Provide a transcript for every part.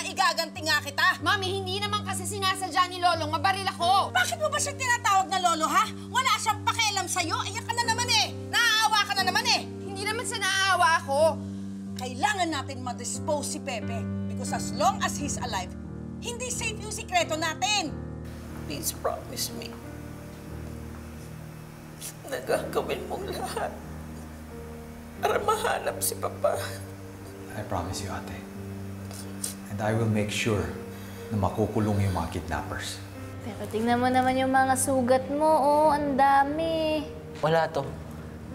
igaganti nga kita. Mami, hindi naman kasi sinasadya ni Lolong mabaril ako. Bakit mo ba siya tinatawag na lolo, ha? Wala siyang pakialam sa'yo. Ayan ka na naman eh. Naaawa ka na naman eh. Hindi naman sa naaawa ako. Kailangan natin ma-dispose si Pepe because as long as he's alive, hindi safe yung sikreto natin. Please promise me na gagawin mong lahat para mahanap si Papa. I promise you, ate. And I will make sure na makukulong yung mga kidnappers. Pero tingnan mo naman yung mga sugat mo, oh, ang dami. Wala to.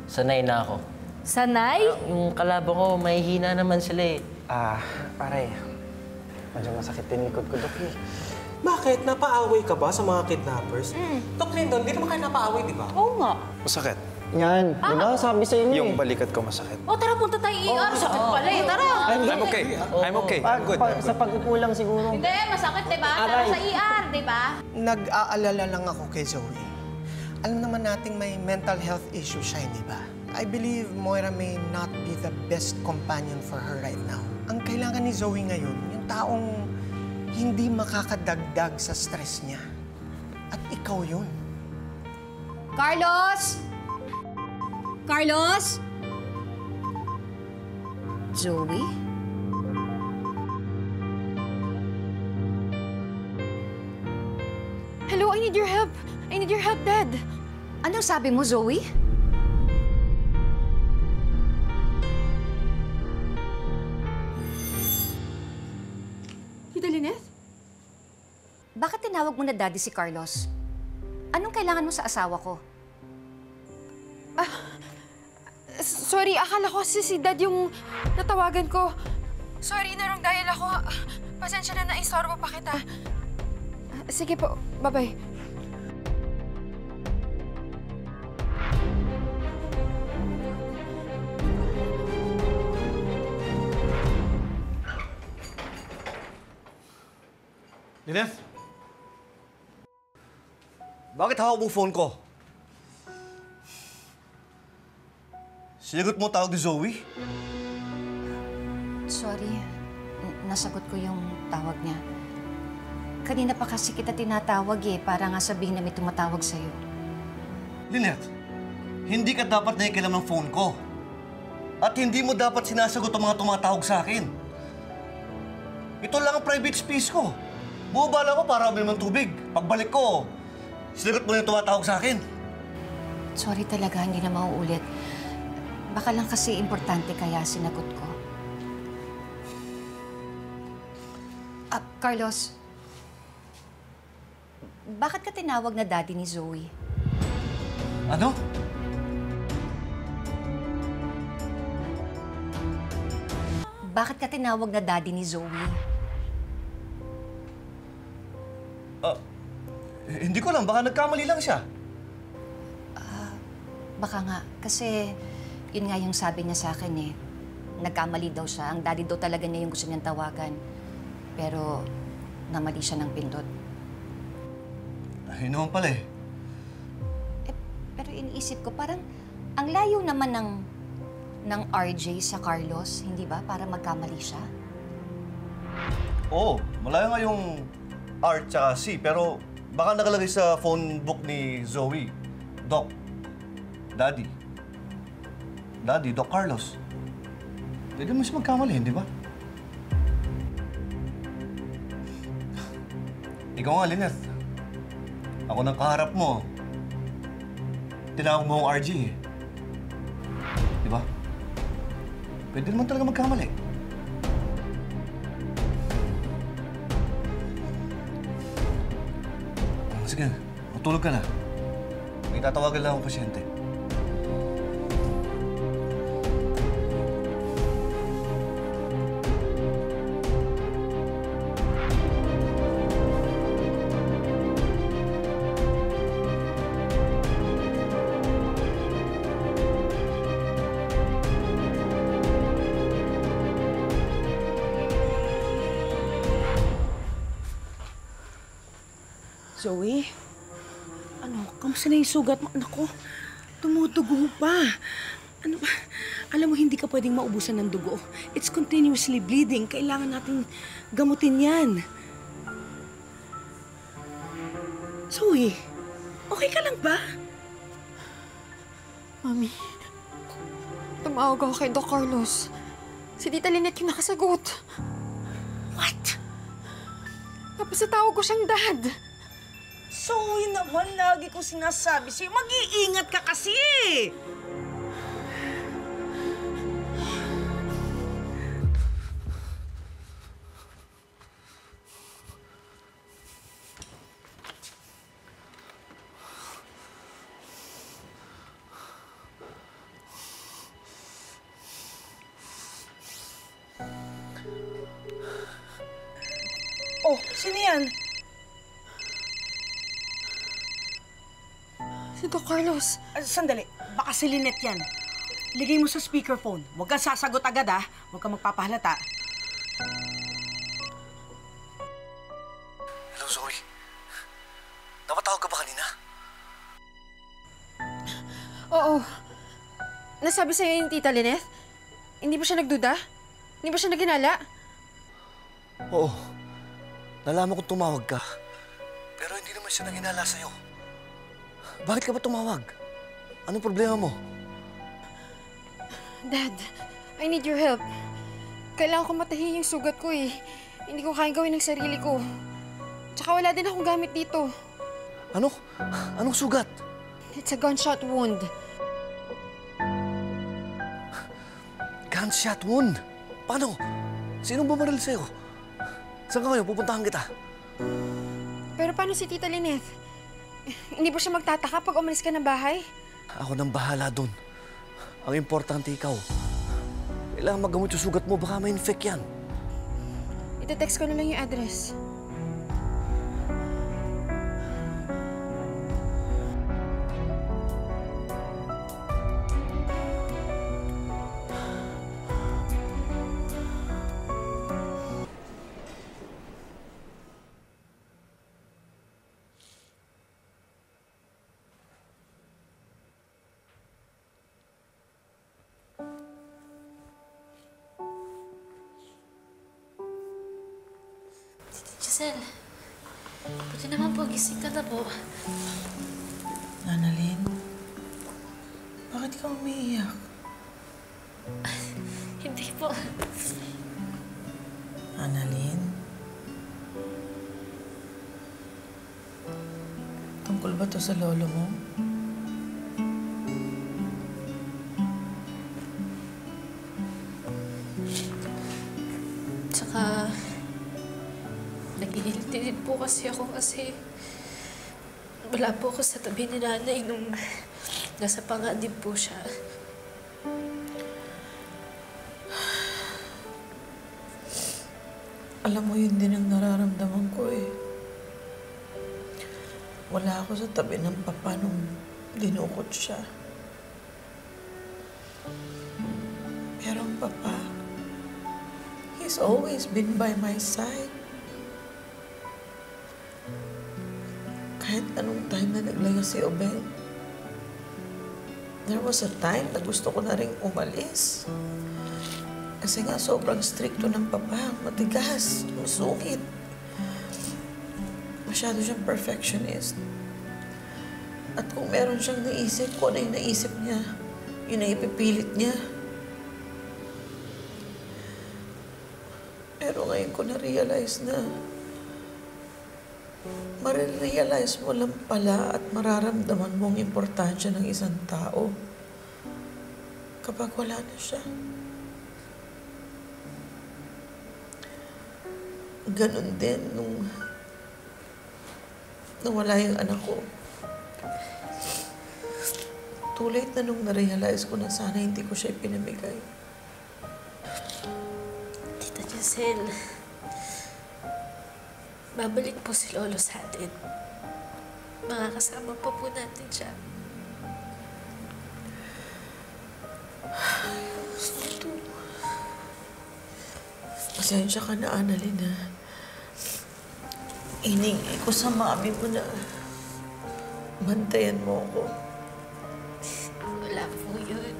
Sanay na ako. Sanay? Yung kalaban ko, may hina naman sila eh. Pare, medyo masakit din likod ko, Dok. Bakit? Napaaway ka ba sa mga kidnappers? Dok Lyndon, di naman kayo napaaway, di ba? Oo nga. Masakit. Yan, di ba? Sabi sa inyo Yung balikat ko masakit. O tara, punta tayo ER. Sakit pala eh. Tara. I'm okay. I'm okay. I'm good. Sa pagkukulang siguro. Hindi, masakit, di ba? Tara sa ER, di ba? Nag-aalala lang ako kay Zoe. Alam naman nating may mental health issue siya, hindi ba? I believe Moira may not be the best companion for her right now. Ang kailangan ni Zoe ngayon, yung taong hindi makakadagdag sa stress niya. At ikaw yun. Carlos! Carlos? Zoe? Hello, I need your help. I need your help, Dad. Anong sabi mo, Zoe? Tita Lynette? Bakit tinawag mo na daddy si Carlos? Anong kailangan mo sa asawa ko? Sorry, akala ko si Dad yung natawagan ko. Sorry, na wrong dial ako. Pasensya na naistorbo pa kita. Sige po, bye-bye. Lynette? Bakit hawak mo phone ko? Sinagot mo tawag ni Zoe? Sorry, nasagot ko yung tawag niya. Kanina pa kasi kita tinatawag eh, para nga sabihin na may tumatawag sa'yo. Lynette, hindi ka dapat nakikilam ng phone ko. At hindi mo dapat sinasagot ang mga tumatawag sa akin. Ito lang ang private space ko. Bumabala ko para uminom ng tubig. Pagbalik ko, sinagot mo na yung tumatawag sa akin. Sorry talaga, hindi na mauulit. Baka lang kasi importante kaya sinagot ko. Carlos, bakit ka tinawag na daddy ni Zoe? Ano? Bakit ka tinawag na daddy ni Zoe? Hindi ko lang. Baka nagkamali lang siya. Baka nga. Kasi yun nga yung sabi niya sa akin eh. Nagkamali daw siya. Ang daddy daw talaga niya yung gusto niyang tawagan. Pero namali siya ng pindot. Ayun naman pala eh. Pero iniisip ko, parang ang layo naman ng RJ sa Carlos, hindi ba? Para magkamali siya. Oo, malayo nga yung R tsaka C, pero baka nakalagay sa phone book ni Zoe. Doc. Daddy. Daddy, Doc Carlos. Pwede mo siya magkamali, hindi ba? Ikaw nga, Lynette. Ako nang kaharap mo. Tinawag mo ang RG eh. Di ba? Pwede naman talaga magkamali. Sige, matulog ka na. May tatawagan lang akong pasyente. Zoe? Ano? Kamusta na yung sugat mo? Anak ko, tumutugo pa. Ano ba? Alam mo, hindi ka pwedeng maubusan ng dugo. It's continuously bleeding. Kailangan natin gamutin yan. Zoe, okay ka lang ba? Mami, tumawag ako kay Doc Carlos. Si Tita Lynette yung nakasagot. What? Tapos natawag ko siyang dad. Zoe naman, lagi ko sinasabi sa'yo, mag-iingat ka kasi! Oh, sino yan? Si Doc Carlos. Sandali, baka si Lynette yan. Ligay mo sa speakerphone. Huwag kang sasagot agad, ah. Huwag kang magpapahalata. Hello, Zoe. Napatawag ka ba kanina? Oo. Nasabi sa'yo yung Tita Lynette? Hindi ba siya nagduda? Hindi ba siya naginala? Oo. Nalaman kong tumawag ka. Pero hindi naman siya nanginala sa'yo. Bakit ka ba tumawag? Anong problema mo? Dad, I need your help. Kailangan ko matahin yung sugat ko eh. Hindi ko kayang gawin ng sarili ko. Tsaka wala din akong gamit dito. Ano? Anong sugat? It's a gunshot wound. Gunshot wound? Paano? Sinong bumaril sa'yo? Saan ka ngayon? Pupuntahan kita. Pero paano si Tita Lynette? Hindi ba siya magtataka pag umalis ka ng bahay? Ako nang bahala dun. Ang importante ikaw. Kailangan magamot yung sugat mo. Baka may infect yan. Ite-text ko na lang yung address. Giselle, buti naman po, gising ka na po. Annalyn, bakit ka umiiyak? Hindi po. Annalyn? Tungkol ba to sa lolo mo? Tsaka, nag-iiliti din po kasi ako kasi wala po ako sa tabi ni nanay nung nasa panganib po siya. Alam mo, yun din ang nararamdaman ko eh. Wala ako sa tabi ng papa nung dinukot siya. Pero ang papa, he's always been by my side. Kahit anong time na naglayo si Obeng, there was a time na gusto ko na rin umalis. Kasi nga sobrang stricto ng papa, matigas, masungit. Masyado siyang perfectionist. At kung meron siyang naisip, kung ano yung naisip niya, yun ang ipipilit niya. Pero ngayon ko na-realize na marirealize mo lang pala at mararamdaman mo ang importansya ng isang tao kapag wala na siya. Ganon din nung wala yung anak ko. Too late na nung na-realize ko na sana hindi ko siya pinamigay. Tita Giselle, babalik po si Lolo sa atin. Makakasama pa po natin siya. Pasensya ka na, Annalyn, ha? Hiningi ko sa mami mo na bantayan mo ako. Wala po yun.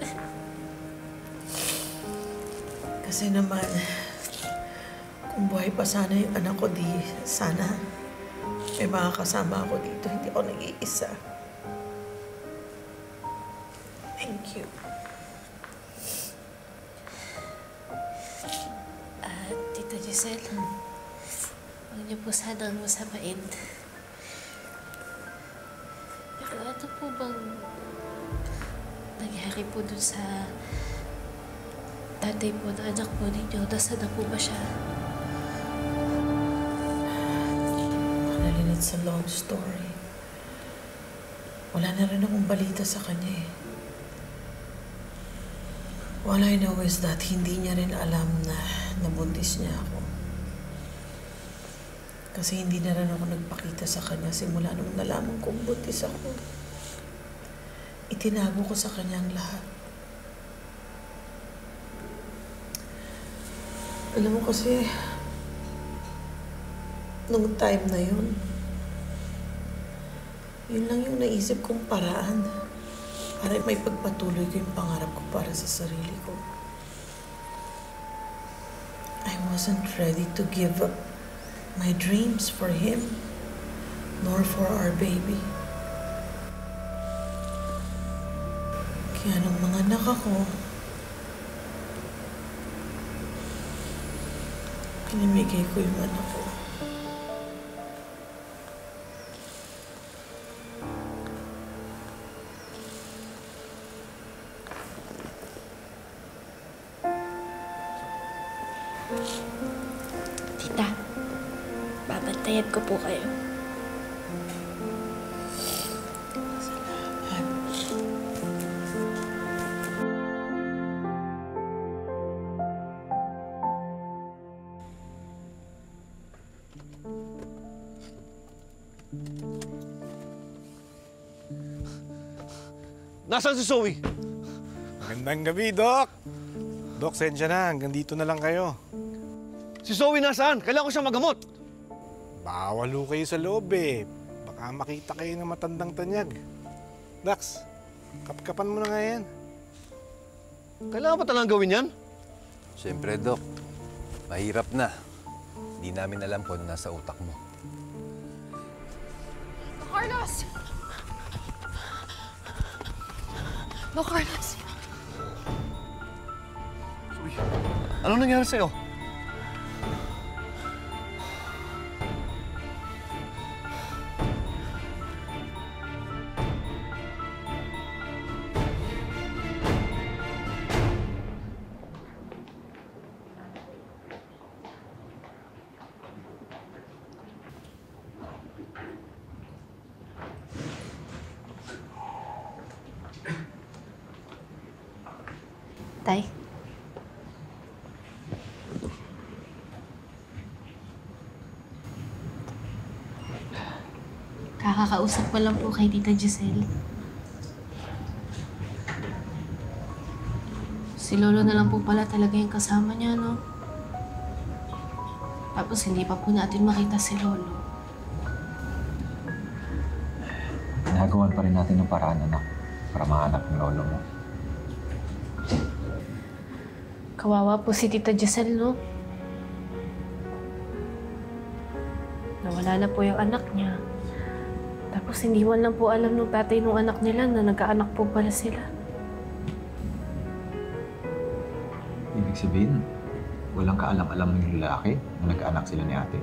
Kasi naman, kung buhay pa sana yung anak ko, di sana may mga kasama ako dito. Hindi ako nag-iisa. Thank you. Tita Giselle, huwag niyo po sanang masamain. Pero ano po bang nangyari po dun sa tatay po na anak po ninyo? Nasaan na po ba siya? Annalyn, it's a long story. Wala na rin akong balita sa kanya eh. All I know is that hindi niya rin alam na nabuntis niya ako. Kasi hindi na rin ako nagpakita sa kanya simula nung nalaman kong buntis ako. Itinago ko sa kanya ang lahat. Alam mo kasi, nung time na yun lang yung naisip kong paraan para may pagpatuloy ko yung pangarap ko para sa sarili ko. I wasn't ready to give up my dreams for him, nor for our baby. Kaya nung mga anak ako, pinamigay ko yung anak ko. Tita, babantayan ko po kayo. Nasaan si Zoe? Magandang gabi, Doc. Doc, sensya na. Hanggang dito na lang kayo. Si Zoe nasaan? Kailangan ko siyang magamot. Bawal ho kayo sa loob eh. Baka makita kayo ng matandang tanyag. Dax, kapkapan mo na nga yan. Kailangan pa talagang gawin yan? Siyempre, Doc. Mahirap na. Hindi namin alam kung ano nasa utak mo. Carlos! No, Carlos. Zoe, anong nangyari sa'yo? Tay? Kakakausap ko lang po kay Tita Giselle. Si Lolo na lang po pala talaga yung kasama niya, no? Tapos hindi pa po natin makita si Lolo. Nagawan pa rin natin ng paraan, anak, para mahanap ng lolo mo. Kawawa po si Tita Giselle, no? Nawala na po yung anak niya. Tapos hindi man lang po alam ng tatay ng anak nila na nagkaanak po pala sila. Ibig sabihin, walang kaalam-alam ng lalaki na nagkaanak sila ni ate.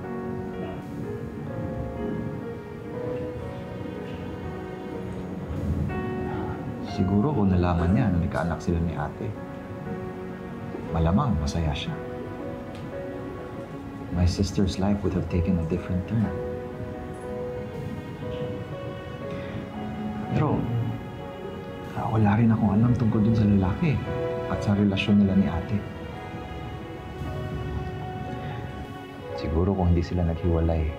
Siguro kung nalaman niya na nagkaanak sila ni ate, malamang masaya siya. My sister's life would have taken a different turn. Pero, wala rin akong alam tungkol dun sa lalaki at sa relasyon nila ni ate. Siguro kung hindi sila naghiwalay,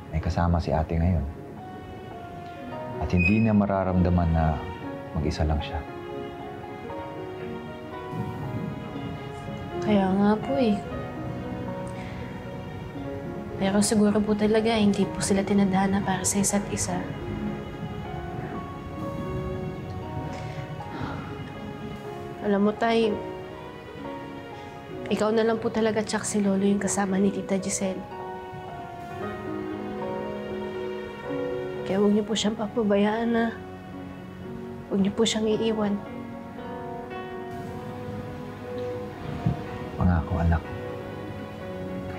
may kasama si ate ngayon. At hindi niya mararamdaman na mag-isa lang siya. Kaya nga po eh. Pero siguro po talaga hindi po sila tinadhana para sa isa't isa. Alam mo, Tay, Ikaw na lang po talaga, tsak si Lolo yung kasama ni Tita Giselle. Kaya huwag niyo po siyang papabayaan na. Huwag niyo po siyang iiwan. Pangako, anak.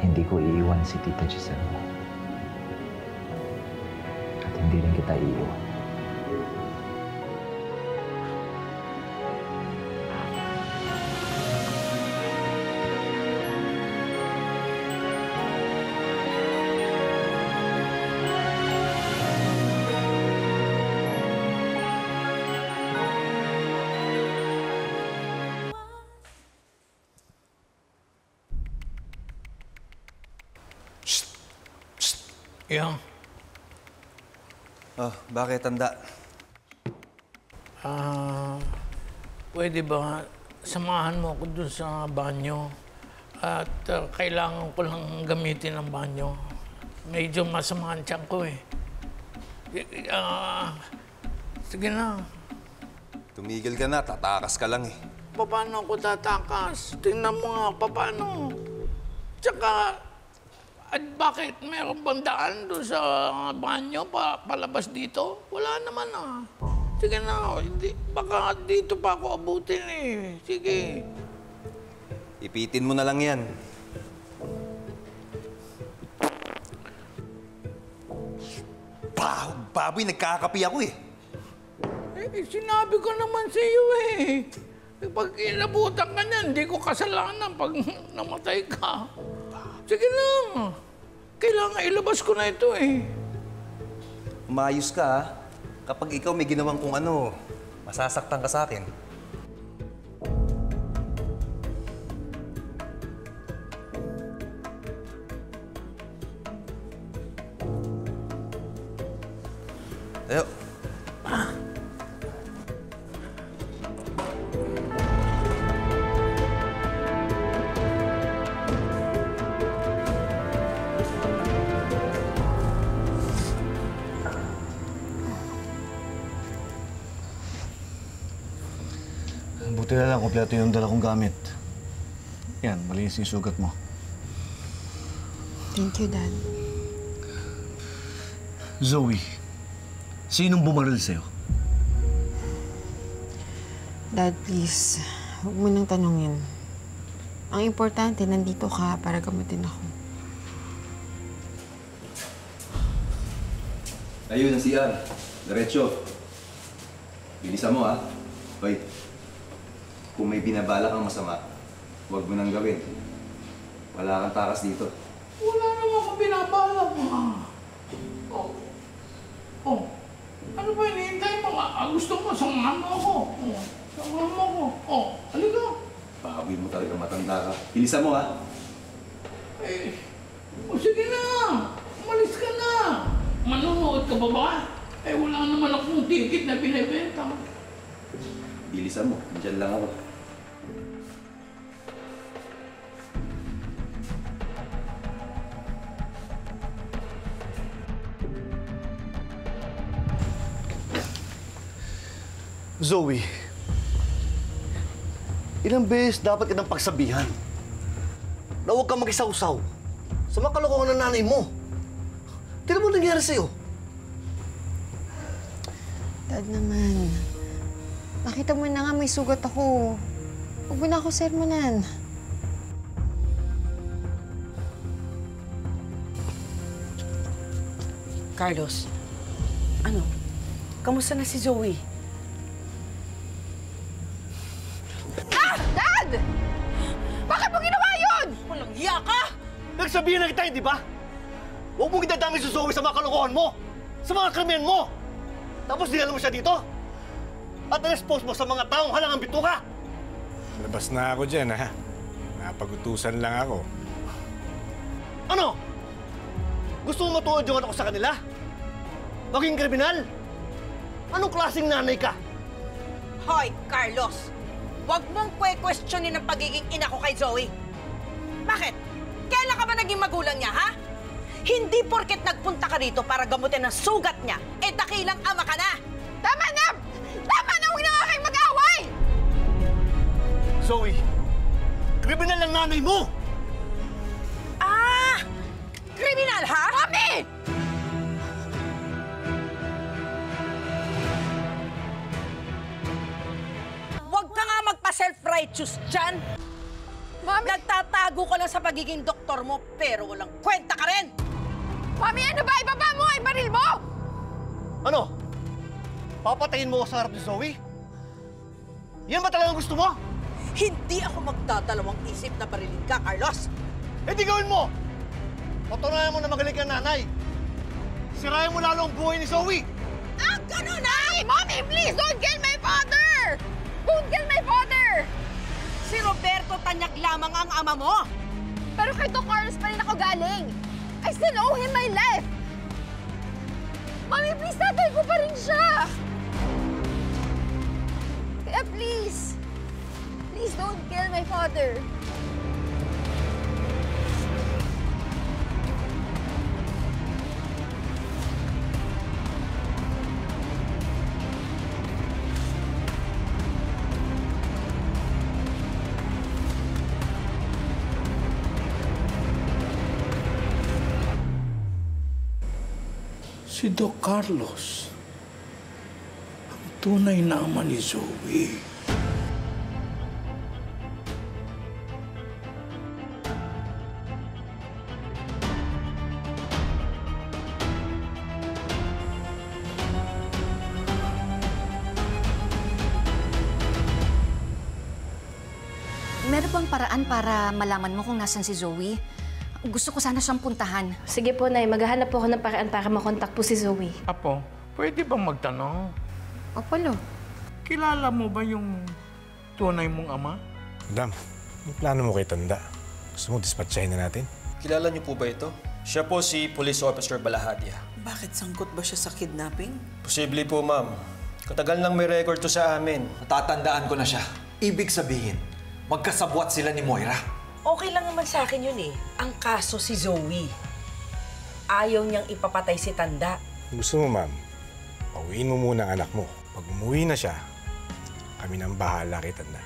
Hindi ko iiwan si Tita Giselle mo. At hindi rin kita iiwan. Yang. Oh, bakit, tanda? Pwede ba samahan mo ako dun sa banyo? At kailangan ko lang gamitin ang banyo. Medyo masama ang tiyan ko eh. Sige na. Tumigil ka na, tatakas ka lang eh. Paano ako tatakas? Tingnan mo nga, paano? Tsaka, at bakit? Meron bang daan doon sa banyo palabas dito? Wala naman ah. Sige na, hindi, baka dito pa ako abutin eh. Sige. Ipitin mo na lang yan. Baboy, nagkakapi ako eh. Sinabi ko naman sa iyo eh. Pag inabutan ka niyan, hindi ko kasalanan pag namatay ka. Sige na. Kailangan ilabas ko na ito eh. Umayos ka ha. Kapag ikaw may ginawang kung ano, masasaktan ka sa akin. Tayo. Buti na lang, kompleto yung dala kong gamit. Yan, malinis yung sugat mo. Thank you, Dad. Zoe, sinong bumaril sa'yo? Dad, please. Huwag mo nang tanungin. Ang importante, nandito ka para gamutin ako. Ayun ang CR. Diretso. Bilisan mo ha. Hoy. Kung may binabala kang masama, huwag mo nang gawin. Wala kang takas dito. Wala naman akong binabala mo. Oh. Ano ba hinihintay mo? Gusto mo, samahan mo ako. Samahan mo ako. Halika. Baboy mo talaga, matanda ka. Bilisan mo ha. Sige na. Umalis ka na. Manunood ka ba ba? Wala naman akong ticket na binibenta. Bilisan mo. Diyan lang ako. Zoe, ilang beses dapat kitang pagsabihan na huwag kang mag-isaw-saw sa mga kalokohan ng nanay mo. Tignan mo nangyari sa'yo. Dad naman, nakita mo na nga may sugat ako. Huwag mo na ako sermonan. Carlos, ano? Kamusta na si Zoe? Dad! Bakit mo ginawa yun? Walang hiya ka! Nagsabihan na kita, hindi ba? Huwag mong idadami si Zoe sa mga kalokohan mo, sa mga krimen mo. Tapos dinala mo siya dito. At na-expose mo sa mga taong halangang bituka. Labas na ako dyan, ha? Napag-utusan lang ako. Ano? Gusto mo matuod yung anak ko sa kanila? Maging kriminal? Anong klaseng nanay ka? Hoy, Carlos! Huwag mong questionin ang pagiging ina ko kay Zoe. Bakit? Kailan ka ba naging magulang niya, ha? Hindi porket nagpunta ka rito para gamutin ang sugat niya, dakilang ama ka na! Tama na! Tama na! Huwag na nga kayong mag-away! Zoe, Kriminal ng nanay mo! Ah! Kriminal, ha? Mami! Huwag ka nga magpa-self-righteous dyan. Mami! Nagtatago ka lang sa pagiging doktor mo, pero walang kwenta ka rin! Mami, ano ba? Ibaba mo! Ibaril mo! Ano? Papatayin mo ako sa harap ni Zoe? Yan ba talagang gusto mo? Hindi ako magdadalawang isip na barilin ka, Carlos! Eh di gawin mo! Patunayan mo na magaling ka nanay. Sirayan mo lalo ang buhay ni Zoe! Ah, ganun na! Hey, Mommy, please! Don't kill my father! Don't kill my father! Si Roberto Tanyag lamang ang ama mo! Pero kay Doc Carlos pa rin ako galing. I still owe him my life. Mommy, please, tatay ko pa rin siya. Kaya please don't kill my father. Si Doc Carlos, ang tunay na ama ni Zoe. Meron bang paraan para malaman mo kung nasan si Zoe? Gusto ko sana siyang puntahan. Sige po, Nay. Maghahanap po ako ng paraan para makontak po si Zoe. Apo, pwede bang magtanong? Apolo. Kilala mo ba yung tunay mong ama? Madam, yung plano mo kay Tanda. Gusto mo dispatchahin na natin? Kilala niyo po ba ito? Siya po si Police Officer Balahadia. Bakit sangkot ba siya sa kidnapping? Posible po, ma'am. Katagal nang may record to sa amin. Natatandaan ko na siya. Ibig sabihin, magkasabwat sila ni Moira. Okay lang naman sa akin yun eh. Ang kaso si Zoe. Ayaw niyang ipapatay si Tanda. Gusto mo, ma'am, pauwiin mo muna ang anak mo. Pag umuwi na siya, kami nang bahala kay Tanda.